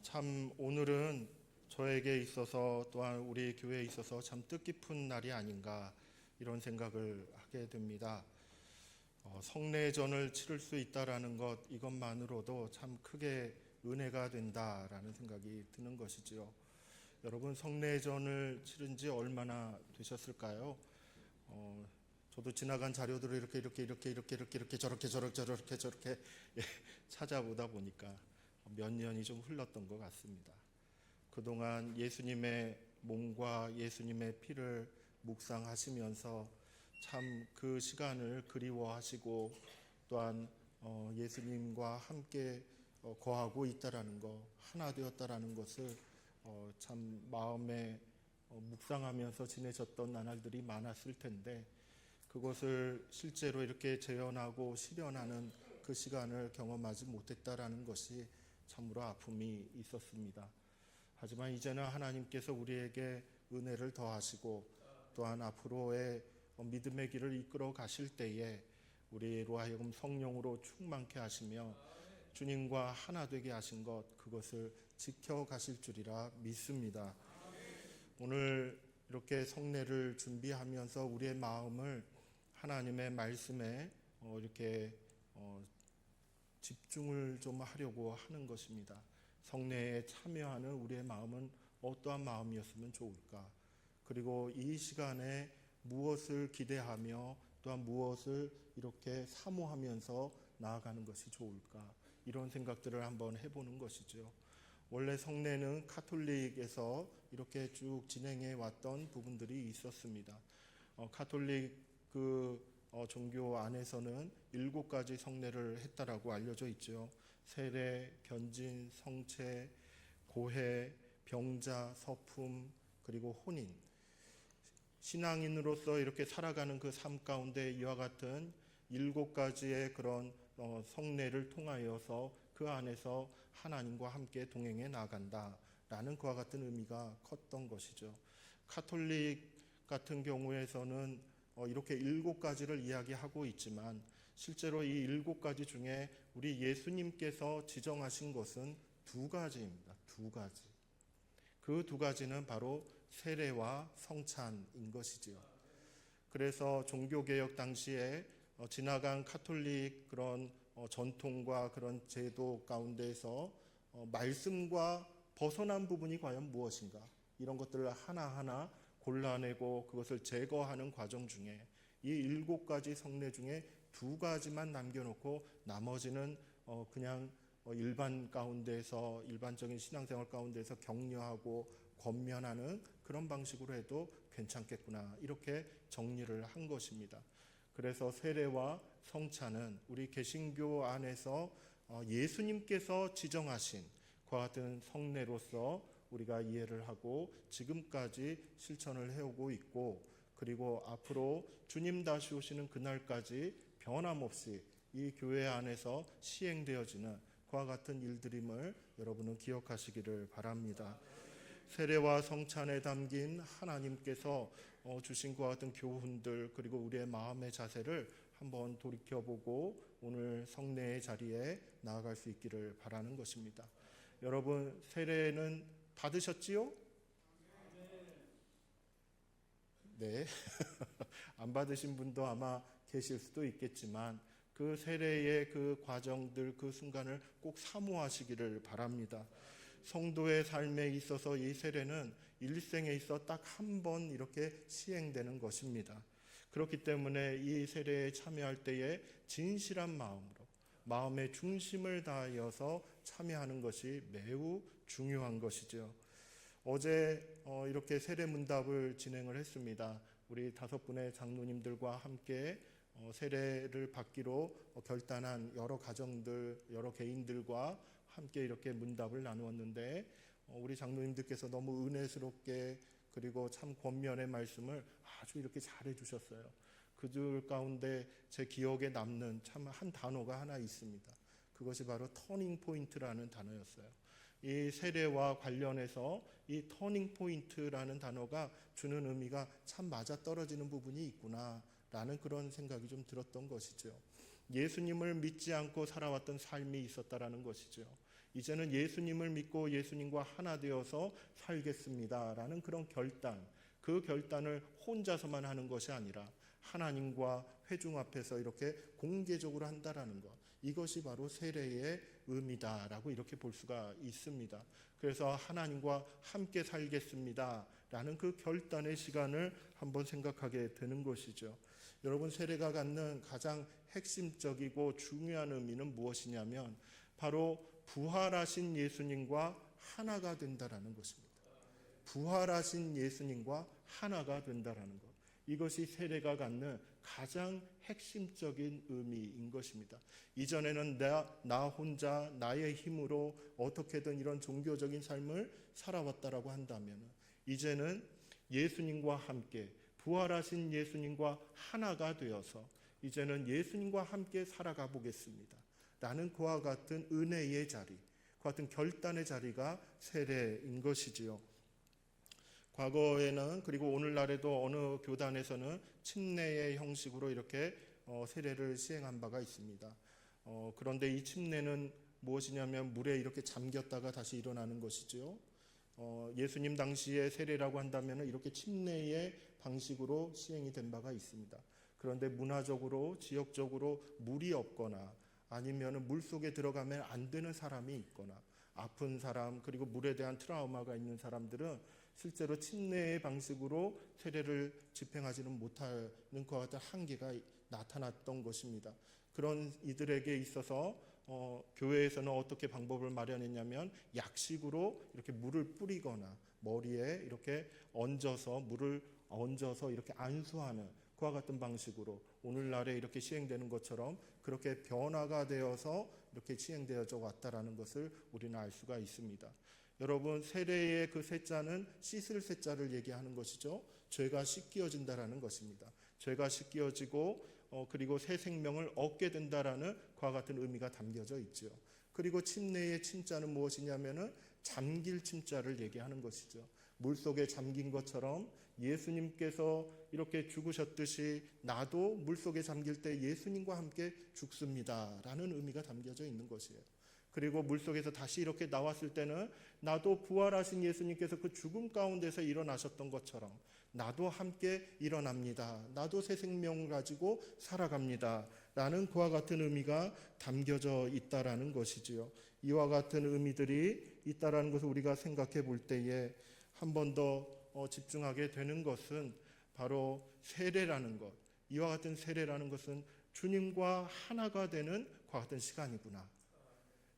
참 오늘은 저에게 있어서 또한 우리 교회에 있어서 참 뜻깊은 날이 아닌가 이런 생각을 하게 됩니다. 성례전을 치를 수 있다라는 것 이것만으로도 참 크게 은혜가 된다라는 생각이 드는 것이지요. 여러분 성례전을 치른 지 얼마나 되셨을까요? 저도 지나간 자료들을 이렇게 저렇게 찾아보다 보니까 몇 년이 좀 흘렀던 것 같습니다. 그동안 예수님의 몸과 예수님의 피를 묵상하시면서 참 그 시간을 그리워하시고 또한 예수님과 함께 거하고 있다라는 것, 하나 되었다라는 것을 참 마음에 묵상하면서 지내셨던 나날들이 많았을 텐데 그것을 실제로 이렇게 재현하고 실현하는 그 시간을 경험하지 못했다라는 것이 참으로 아픔이 있었습니다. 하지만 이제는 하나님께서 우리에게 은혜를 더하시고 또한 앞으로의 믿음의 길을 이끌어 가실 때에 우리로 하여금 성령으로 충만케 하시며 주님과 하나 되게 하신 것 그것을 지켜가실 줄이라 믿습니다. 오늘 이렇게 성례를 준비하면서 우리의 마음을 하나님의 말씀에 이렇게 집중을 좀 하려고 하는 것입니다. 성례에 참여하는 우리의 마음은 어떠한 마음이었으면 좋을까? 그리고 이 시간에 무엇을 기대하며 또한 무엇을 이렇게 사모하면서 나아가는 것이 좋을까? 이런 생각들을 한번 해보는 것이죠. 원래 성례는 카톨릭에서 이렇게 쭉 진행해 왔던 부분들이 있었습니다. 카톨릭 종교 안에서는 7가지 성례를 했다라고 알려져 있죠. 세례, 견진, 성체, 고해, 병자, 서품, 그리고 혼인. 신앙인으로서 이렇게 살아가는 그 삶 가운데 이와 같은 7가지의 그런 성례를 통하여서 그 안에서 하나님과 함께 동행해 나간다라는 그와 같은 의미가 컸던 것이죠. 카톨릭 같은 경우에서는 이렇게 7가지를 이야기하고 있지만 실제로 이 7가지 중에 우리 예수님께서 지정하신 것은 2가지입니다. 2가지. 그 2가지는 바로 세례와 성찬인 것이지요. 그래서 종교개혁 당시에 지나간 카톨릭 그런 전통과 그런 제도 가운데서 말씀과 벗어난 부분이 과연 무엇인가 이런 것들을 하나하나 골라내고 그것을 제거하는 과정 중에 이 7가지 성례 중에 2가지만 남겨놓고 나머지는 그냥 일반 가운데서 일반적인 신앙생활 가운데서 격려하고 권면하는 그런 방식으로 해도 괜찮겠구나 이렇게 정리를 한 것입니다. 그래서 세례와 성찬은 우리 개신교 안에서 예수님께서 지정하신 그와 같은 성례로서 우리가 이해를 하고 지금까지 실천을 해오고 있고 그리고 앞으로 주님 다시 오시는 그날까지 변함없이 이 교회 안에서 시행되어지는 그와 같은 일들임을 여러분은 기억하시기를 바랍니다. 세례와 성찬에 담긴 하나님께서 주신 그와 같은 교훈들 그리고 우리의 마음의 자세를 한번 돌이켜보고 오늘 성례의 자리에 나아갈 수 있기를 바라는 것입니다. 여러분 세례는 받으셨지요? 네. 안 받으신 분도 아마 계실 수도 있겠지만 그 세례의 그 과정들 그 순간을 꼭 사모하시기를 바랍니다. 성도의 삶에 있어서 이 세례는 일생에 있어 딱 한 번 이렇게 시행되는 것입니다. 그렇기 때문에 이 세례에 참여할 때에 진실한 마음으로 마음의 중심을 다하여서 참여하는 것이 매우 중요한 것이죠. 어제 이렇게 세례 문답을 진행을 했습니다. 우리 5분의 장로님들과 함께 세례를 받기로 결단한 여러 가정들, 여러 개인들과 함께 이렇게 문답을 나누었는데 우리 장로님들께서 너무 은혜스럽게 그리고 참 권면의 말씀을 아주 이렇게 잘해 주셨어요. 그들 가운데 제 기억에 남는 참 한 단어가 하나 있습니다. 그것이 바로 터닝 포인트라는 단어였어요. 이 세례와 관련해서 이 터닝 포인트라는 단어가 주는 의미가 참 맞아떨어지는 부분이 있구나 라는 그런 생각이 좀 들었던 것이죠. 예수님을 믿지 않고 살아왔던 삶이 있었다라는 것이죠. 이제는 예수님을 믿고 예수님과 하나 되어서 살겠습니다라는 그런 결단, 그 결단을 혼자서만 하는 것이 아니라 하나님과 회중 앞에서 이렇게 공개적으로 한다라는 것, 이것이 바로 세례의 의미다라고 이렇게 볼 수가 있습니다. 그래서 하나님과 함께 살겠습니다라는 그 결단의 시간을 한번 생각하게 되는 것이죠. 여러분, 세례가 갖는 가장 핵심적이고 중요한 의미는 무엇이냐면 바로 부활하신 예수님과 하나가 된다라는 것입니다. 부활하신 예수님과 하나가 된다라는 것, 이것이 세례가 갖는 가장 핵심적인 의미인 것입니다. 이전에는 나 혼자 나의 힘으로 어떻게든 이런 종교적인 삶을 살아왔다라고 한다면, 이제는 예수님과 함께 부활하신 예수님과 하나가 되어서 이제는 예수님과 함께 살아가 보겠습니다 라는 그와 같은 은혜의 자리, 그와 같은 결단의 자리가 세례인 것이지요. 과거에는, 그리고 오늘날에도 어느 교단에서는 침례의 형식으로 이렇게 세례를 시행한 바가 있습니다. 그런데 이 침례는 무엇이냐면 물에 이렇게 잠겼다가 다시 일어나는 것이죠. 예수님 당시의 세례라고 한다면 이렇게 침례의 방식으로 시행이 된 바가 있습니다. 그런데 문화적으로, 지역적으로 물이 없거나 아니면 물 속에 들어가면 안 되는 사람이 있거나 아픈 사람, 그리고 물에 대한 트라우마가 있는 사람들은 실제로 침례의 방식으로 세례를 집행하지는 못하는 것 같은 한계가 나타났던 것입니다. 그런 이들에게 있어서 교회에서는 어떻게 방법을 마련했냐면 약식으로 이렇게 물을 뿌리거나 머리에 이렇게 물을 얹어서 이렇게 안수하는 그와 같은 방식으로 오늘날에 이렇게 시행되는 것처럼 그렇게 변화가 되어서 이렇게 시행되어져 왔다라는 것을 우리는 알 수가 있습니다. 여러분, 세례의 그 세자는 씻을 세자를 얘기하는 것이죠. 죄가 씻겨진다라는 것입니다. 죄가 씻겨지고 그리고 새 생명을 얻게 된다라는 그와 같은 의미가 담겨져 있죠. 그리고 침례의 침자는 무엇이냐면은 잠길 침자를 얘기하는 것이죠. 물속에 잠긴 것처럼 예수님께서 이렇게 죽으셨듯이 나도 물속에 잠길 때 예수님과 함께 죽습니다라는 의미가 담겨져 있는 것이에요. 그리고 물속에서 다시 이렇게 나왔을 때는 나도 부활하신 예수님께서 그 죽음 가운데서 일어나셨던 것처럼 나도 함께 일어납니다. 나도 새 생명을 가지고 살아갑니다 라는 그와 같은 의미가 담겨져 있다라는 것이지요. 이와 같은 의미들이 있다라는 것을 우리가 생각해 볼 때에 한 번 더 집중하게 되는 것은 바로 세례라는 것, 이와 같은 세례라는 것은 주님과 하나가 되는 그와 같은 시간이구나,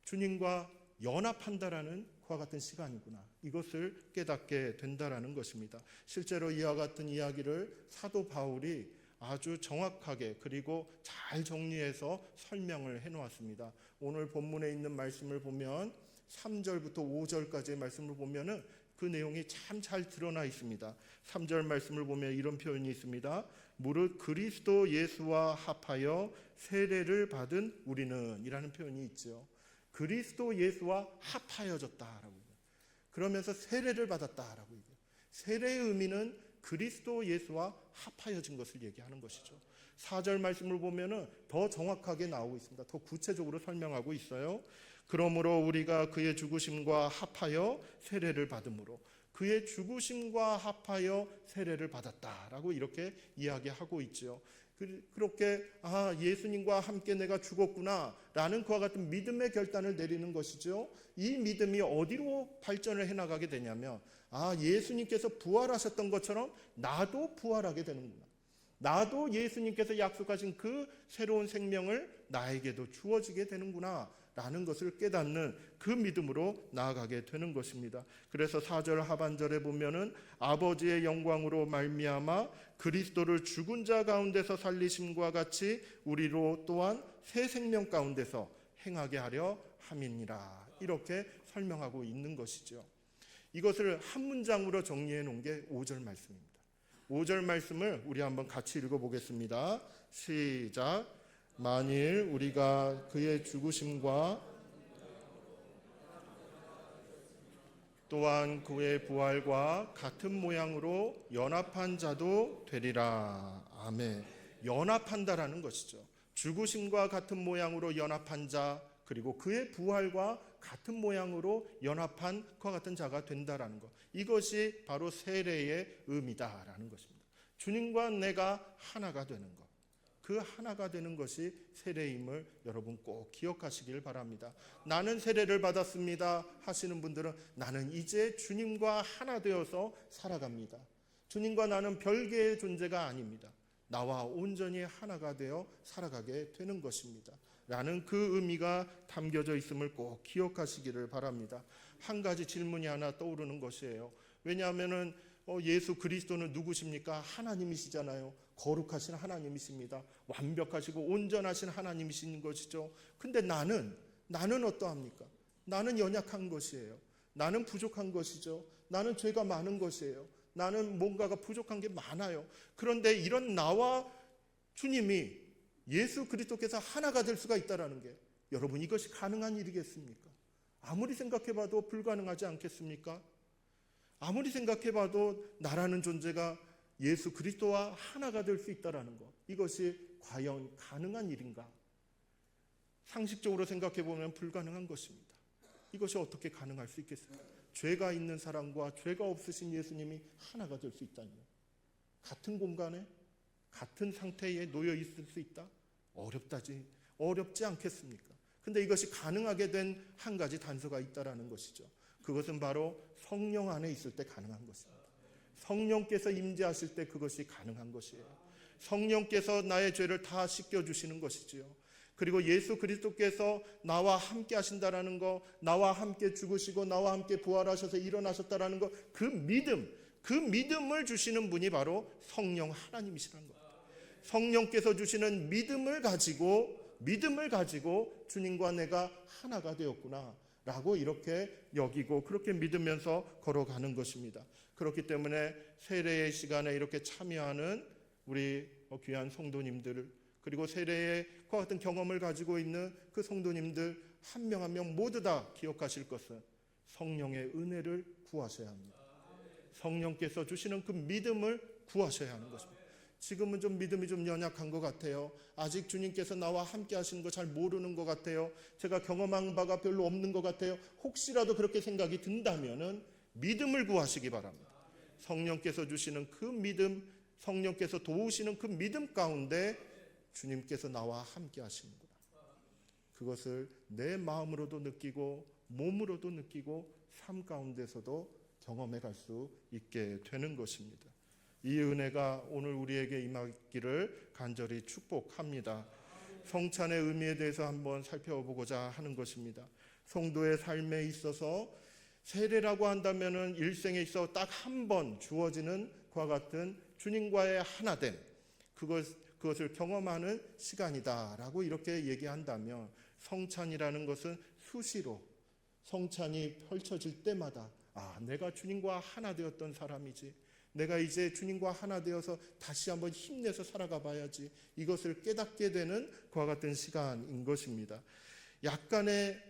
주님과 연합한다라는 그와 같은 시간이구나, 이것을 깨닫게 된다라는 것입니다. 실제로 이와 같은 이야기를 사도 바울이 아주 정확하게 그리고 잘 정리해서 설명을 해놓았습니다. 오늘 본문에 있는 말씀을 보면 3절부터 5절까지의 말씀을 보면은 그 내용이 참 잘 드러나 있습니다. 3절 말씀을 보면 이런 표현이 있습니다. 무릇 그리스도 예수와 합하여 세례를 받은 우리는 이라는 표현이 있죠. 그리스도 예수와 합하여졌다라고, 그러면서 세례를 받았다라고 얘기해요. 세례의 의미는 그리스도 예수와 합하여진 것을 얘기하는 것이죠. 4절 말씀을 보면은 더 정확하게 나오고 있습니다. 더 구체적으로 설명하고 있어요. 그러므로 우리가 그의 죽으심과 합하여 세례를 받음으로, 그의 죽으심과 합하여 세례를 받았다라고 이렇게 이야기하고 있죠. 그렇게 예수님과 함께 내가 죽었구나 라는 그와 같은 믿음의 결단을 내리는 것이죠. 이 믿음이 어디로 발전을 해나가게 되냐면 예수님께서 부활하셨던 것처럼 나도 부활하게 되는구나, 나도 예수님께서 약속하신 그 새로운 생명을 나에게도 주어지게 되는구나 라는 것을 깨닫는 그 믿음으로 나아가게 되는 것입니다. 그래서 4절 하반절에 보면은 아버지의 영광으로 말미암아 그리스도를 죽은 자 가운데서 살리심과 같이 우리로 또한 새 생명 가운데서 행하게 하려 함이니라, 이렇게 설명하고 있는 것이죠. 이것을 한 문장으로 정리해 놓은 게 5절 말씀입니다. 5절 말씀을 우리 한번 같이 읽어보겠습니다. 시작. 만일 우리가 그의 죽으심과 또한 그의 부활과 같은 모양으로 연합한 자도 되리라. 아멘. 연합한다라는 것이죠. 죽으심과 같은 모양으로 연합한 자, 그리고 그의 부활과 같은 모양으로 연합한 그와 같은 자가 된다라는 것. 이것이 바로 세례의 의미다라는 것입니다. 주님과 내가 하나가 되는 것. 그 하나가 되는 것이 세례임을 여러분 꼭 기억하시길 바랍니다. 나는 세례를 받았습니다 하시는 분들은 나는 이제 주님과 하나 되어서 살아갑니다. 주님과 나는 별개의 존재가 아닙니다. 나와 온전히 하나가 되어 살아가게 되는 것입니다. 라는 그 의미가 담겨져 있음을 꼭 기억하시기를 바랍니다. 한 가지 질문이 하나 떠오르는 것이에요. 왜냐하면 예수 그리스도는 누구십니까? 하나님이시잖아요. 거룩하신 하나님이십니다. 완벽하시고 온전하신 하나님이신 것이죠. 근데 나는 어떠합니까? 나는 연약한 것이에요. 나는 부족한 것이죠. 나는 죄가 많은 것이에요. 나는 뭔가가 부족한 게 많아요. 그런데 이런 나와 주님이 예수 그리스도께서 하나가 될 수가 있다는 게 여러분 이것이 가능한 일이겠습니까? 아무리 생각해봐도 불가능하지 않겠습니까? 아무리 생각해봐도 나라는 존재가 예수 그리스도와 하나가 될 수 있다는 것, 이것이 과연 가능한 일인가? 상식적으로 생각해보면 불가능한 것입니다. 이것이 어떻게 가능할 수 있겠습니까? 죄가 있는 사람과 죄가 없으신 예수님이 하나가 될 수 있다니요. 같은 공간에 같은 상태에 놓여 있을 수 있다? 어렵지 않겠습니까? 근데 이것이 가능하게 된 한 가지 단서가 있다라는 것이죠. 그것은 바로 성령 안에 있을 때 가능한 것입니다. 성령께서 임재하실 때 그것이 가능한 것이에요. 성령께서 나의 죄를 다 씻겨주시는 것이지요. 그리고 예수 그리스도께서 나와 함께 하신다라는 것, 나와 함께 죽으시고 나와 함께 부활하셔서 일어나셨다라는 것, 그 믿음을 주시는 분이 바로 성령 하나님이시라는 겁니다. 성령께서 주시는 믿음을 가지고 주님과 내가 하나가 되었구나 라고 이렇게 여기고 그렇게 믿으면서 걸어가는 것입니다. 그렇기 때문에 세례의 시간에 이렇게 참여하는 우리 귀한 성도님들, 그리고 세례의 그와 같은 경험을 가지고 있는 그 성도님들 한 명 한 명 모두 다 기억하실 것은 성령의 은혜를 구하셔야 합니다. 성령께서 주시는 그 믿음을 구하셔야 하는 것입니다. 지금은 좀 믿음이 좀 연약한 것 같아요. 아직 주님께서 나와 함께 하시는 거 잘 모르는 것 같아요. 제가 경험한 바가 별로 없는 것 같아요. 혹시라도 그렇게 생각이 든다면은 믿음을 구하시기 바랍니다. 성령께서 주시는 그 믿음, 성령께서 도우시는 그 믿음 가운데 주님께서 나와 함께 하시는구나. 그것을 내 마음으로도 느끼고 몸으로도 느끼고 삶 가운데서도 경험해 갈 수 있게 되는 것입니다. 이 은혜가 오늘 우리에게 임하기를 간절히 축복합니다. 성찬의 의미에 대해서 한번 살펴보고자 하는 것입니다. 성도의 삶에 있어서 세례라고 한다면은 일생에 있어 딱 한 번 주어지는 그와 같은 주님과의 하나됨, 그것을 경험하는 시간이다라고 이렇게 얘기한다면, 성찬이라는 것은 수시로 성찬이 펼쳐질 때마다 내가 주님과 하나 되었던 사람이지, 내가 이제 주님과 하나 되어서 다시 한번 힘내서 살아가 봐야지, 이것을 깨닫게 되는 그와 같은 시간인 것입니다. 약간의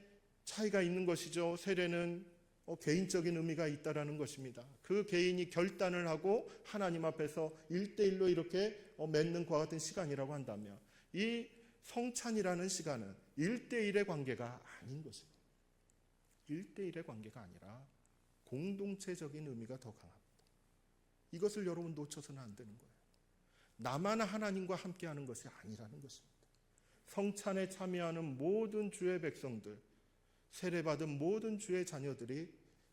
차이가 있는 것이죠. 세례는 개인적인 의미가 있다라는 것입니다. 그 개인이 결단을 하고 하나님 앞에서 1대1로 이렇게 맺는 그와 같은 시간이라고 한다면, 이 성찬이라는 시간은 1대1의 관계가 아닌 것입니다. 1대1의 관계가 아니라 공동체적인 의미가 더 강합니다. 이것을 여러분 놓쳐서는 안 되는 거예요. 나만 하나님과 함께하는 것이 아니라는 것입니다. 성찬에 참여하는 모든 주의 백성들, 세례받은 모든 주의 자녀들이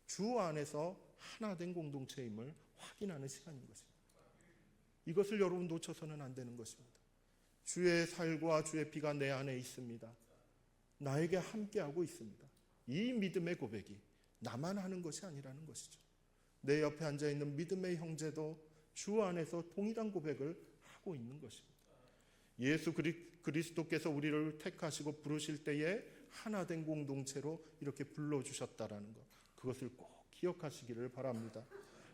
주 안에서 하나된 공동체임을 확인하는 시간인 것입니다. 이것을 여러분 놓쳐서는 안 되는 것입니다. 주의 살과 주의 피가 내 안에 있습니다. 나에게 함께하고 있습니다. 이 믿음의 고백이 나만 하는 것이 아니라는 것이죠. 내 옆에 앉아있는 믿음의 형제도 주 안에서 동일한 고백을 하고 있는 것입니다. 예수 그리스도께서 우리를 택하시고 부르실 때에 하나된 공동체로 이렇게 불러주셨다라는 것, 그것을 꼭 기억하시기를 바랍니다.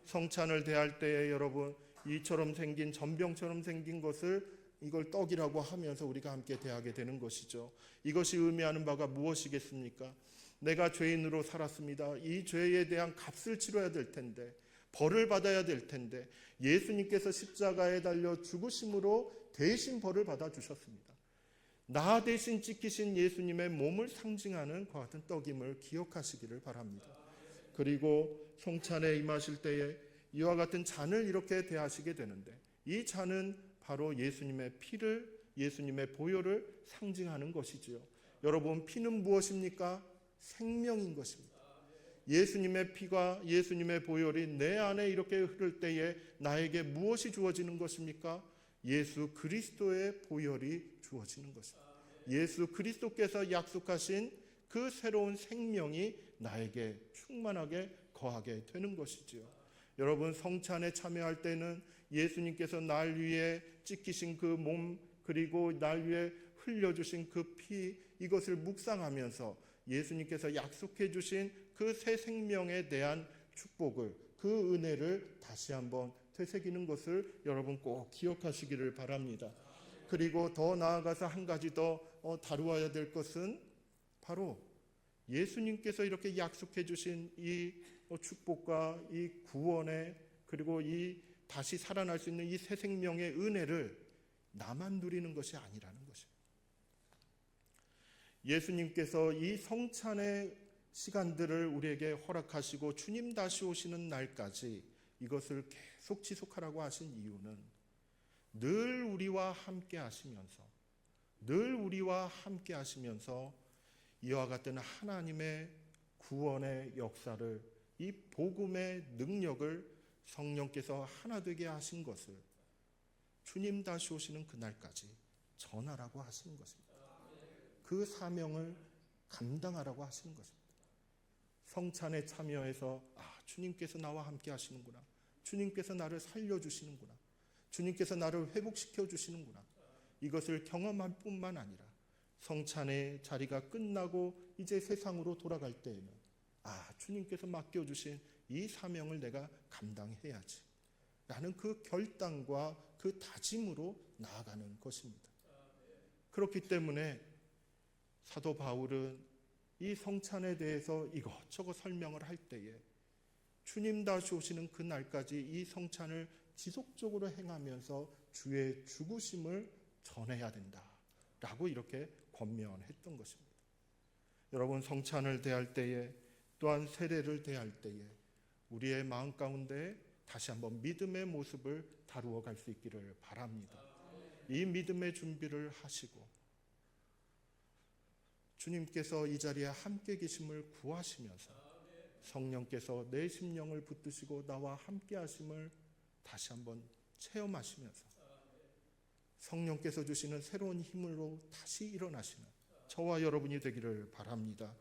성찬을 대할 때에 여러분, 이처럼 생긴 전병처럼 생긴 것을 이걸 떡이라고 하면서 우리가 함께 대하게 되는 것이죠. 이것이 의미하는 바가 무엇이겠습니까? 내가 죄인으로 살았습니다. 이 죄에 대한 값을 치러야 될 텐데, 벌을 받아야 될 텐데, 예수님께서 십자가에 달려 죽으심으로 대신 벌을 받아주셨습니다. 나 대신 찢기신 예수님의 몸을 상징하는 그와 같은 떡임을 기억하시기를 바랍니다. 그리고 성찬에 임하실 때에 이와 같은 잔을 이렇게 대하시게 되는데, 이 잔은 바로 예수님의 피를, 예수님의 보혈을 상징하는 것이지요. 여러분, 피는 무엇입니까? 생명인 것입니다. 예수님의 피가, 예수님의 보혈이 내 안에 이렇게 흐를 때에 나에게 무엇이 주어지는 것입니까? 예수 그리스도의 보혈이 주어지는 것입니다. 예수 그리스도께서 약속하신 그 새로운 생명이 나에게 충만하게 거하게 되는 것이지요. 여러분, 성찬에 참여할 때는 예수님께서 날 위해 찢기신 그 몸, 그리고 날 위해 흘려주신 그 피, 이것을 묵상하면서 예수님께서 약속해 주신 그 새 생명에 대한 축복을, 그 은혜를 다시 한번 되새기는 것을 여러분 꼭 기억하시기를 바랍니다. 그리고 더 나아가서 한 가지 더 다루어야 될 것은 바로 예수님께서 이렇게 약속해 주신 이 축복과 이 구원의, 그리고 이 다시 살아날 수 있는 이 새 생명의 은혜를 나만 누리는 것이 아니라는 것입니다. 예수님께서 이 성찬의 시간들을 우리에게 허락하시고 주님 다시 오시는 날까지 이것을 계속 지속하라고 하신 이유는 늘 우리와 함께 하시면서, 늘 우리와 함께 하시면서 이와 같은 하나님의 구원의 역사를, 이 복음의 능력을 성령께서 하나 되게 하신 것을 주님 다시 오시는 그날까지 전하라고 하시는 것입니다. 그 사명을 감당하라고 하시는 것입니다. 성찬에 참여해서 주님께서 나와 함께 하시는구나, 주님께서 나를 살려주시는구나, 주님께서 나를 회복시켜 주시는구나, 이것을 경험할 뿐만 아니라 성찬의 자리가 끝나고 이제 세상으로 돌아갈 때에는 주님께서 맡겨주신 이 사명을 내가 감당해야지 라는 그 결단과 그 다짐으로 나아가는 것입니다. 그렇기 때문에 사도 바울은 이 성찬에 대해서 이것저것 설명을 할 때에 주님 다시 오시는 그 날까지 이 성찬을 지속적으로 행하면서 주의 죽으심을 전해야 된다라고 이렇게 권면했던 것입니다. 여러분, 성찬을 대할 때에, 또한 세례를 대할 때에 우리의 마음 가운데 다시 한번 믿음의 모습을 다루어 갈 수 있기를 바랍니다. 이 믿음의 준비를 하시고 주님께서 이 자리에 함께 계심을 구하시면서 성령께서 내 심령을 붙드시고 나와 함께 하심을 다시 한번 체험하시면서 성령께서 주시는 새로운 힘으로 다시 일어나시는 저와 여러분이 되기를 바랍니다.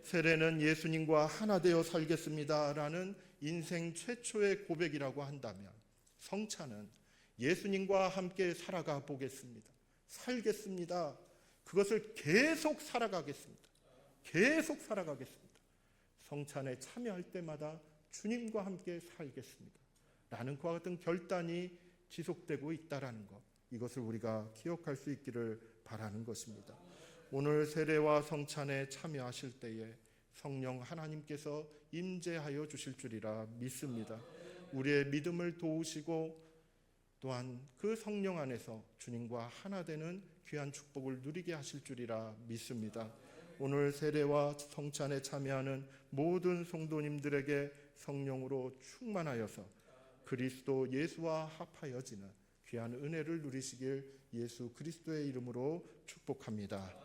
세례는 예수님과 하나 되어 살겠습니다 라는 인생 최초의 고백이라고 한다면, 성찬은 예수님과 함께 살아가 보겠습니다, 살겠습니다, 그것을 계속 살아가겠습니다, 계속 살아가겠습니다, 성찬에 참여할 때마다 주님과 함께 살겠습니다 라는 그와 같은 결단이 지속되고 있다라는 것, 이것을 우리가 기억할 수 있기를 바라는 것입니다. 오늘 세례와 성찬에 참여하실 때에 성령 하나님께서 임재하여 주실 줄이라 믿습니다. 우리의 믿음을 도우시고 또한 그 성령 안에서 주님과 하나 되는 귀한 축복을 누리게 하실 줄이라 믿습니다. 오늘 세례와 성찬에 참여하는 모든 성도님들에게 성령으로 충만하여서 그리스도 예수와 합하여지는 귀한 은혜를 누리시길 예수 그리스도의 이름으로 축복합니다.